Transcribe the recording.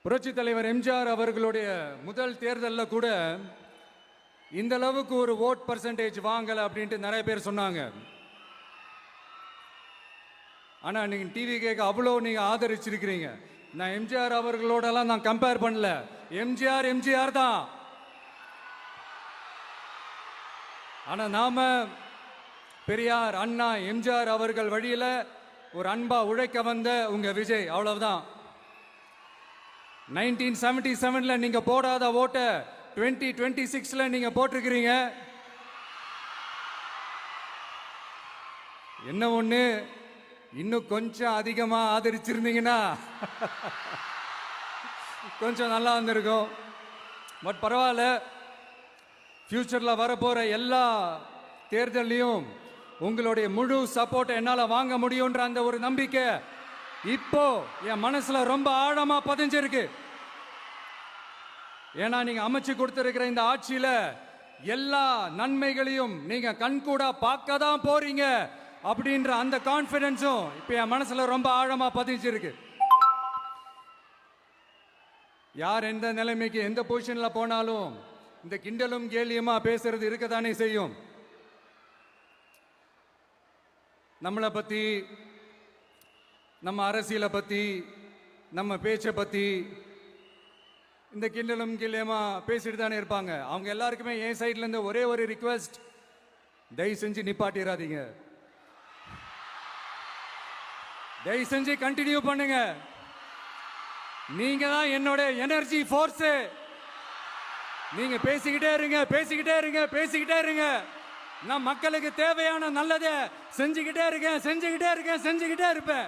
புரட்சி தலைவர் எம்ஜிஆர் அவர்களுடைய முதல் தேர்தலில் கூட இந்த அளவுக்கு ஒரு ஓட் பர்சன்டேஜ் வாங்கலை அப்படின்ட்டு நிறைய பேர் சொன்னாங்க. ஆனால் நீங்கள் டிவி கேட்க அவ்வளோ நீங்கள் ஆதரிச்சிருக்கிறீங்க. நான் எம்ஜிஆர் அவர்களோடலாம் நான் கம்பேர் பண்ணல. எம்ஜிஆர் எம்ஜிஆர் தான். ஆனால் நாம பெரியார் அண்ணா எம்ஜிஆர் அவர்கள் வழியில் ஒரு அன்பா உழைக்க வந்த உங்க விஜய், அவ்வளவுதான். 1977 நீங்க போடாத ஓட்ட 2026 நீங்க போட்டிருக்கிறீங்க. என்ன ஒண்ணு, இன்னும் கொஞ்சம் அதிகமா ஆதரிச்சிருந்தீங்கன்னா கொஞ்சம் நல்லா வந்திருக்கும். பட் பரவாயில்ல, ஃபியூச்சர்ல வரப்போற எல்லா தேர்தலையும் உங்களுடைய முழு சப்போர்ட் என்னால வாங்க முடியும்ன்ற அந்த ஒரு நம்பிக்கை இப்போ என் மனசுல ரொம்ப ஆழமா பதிஞ்சிருக்கு. ஏன்னா நீங்க அமைச்சு கொடுத்திருக்கிற இந்த ஆட்சியில எல்லா நன்மைகளையும் நீங்க கண்கூடா பார்க்க தான் போறீங்க அப்படின்ற அந்த கான்பிடன்ஸும் இப்ப என் மனசுல ரொம்ப ஆழமா பதிஞ்சிருக்கு. யார் எந்த நிலைமைக்கு எந்த பொசிஷன்ல போனாலும் இந்த கிண்டலும் கேலியுமா பேசுறது இருக்கதானே செய்யும். நம்மளை பத்தி, நம்ம அரசியலை பத்தி, நம்ம பேச்சை பத்தி இந்த கிண்டலும் கில்லியமா பேசிட்டு தானே இருப்பாங்க. அவங்க எல்லாருக்குமே என் சைட்ல இருந்து ஒரே ஒரு ரிக்வெஸ்ட், தயவு செஞ்சு நிப்பாட்டிடாதீங்க. தயவு செஞ்சு கண்டினியூ பண்ணுங்க. நீங்க தான் என்னோட எனர்ஜி ஃபோர்ஸ். நீங்க பேசிக்கிட்டே இருங்க, பேசிக்கிட்டே இருங்க, பேசிக்கிட்டே இருங்க. நான் மக்களுக்கு தேவையான நல்லதை செஞ்சுக்கிட்டே இருக்கேன், செஞ்சுக்கிட்டே இருக்கேன், செஞ்சுக்கிட்டே இருப்பேன்.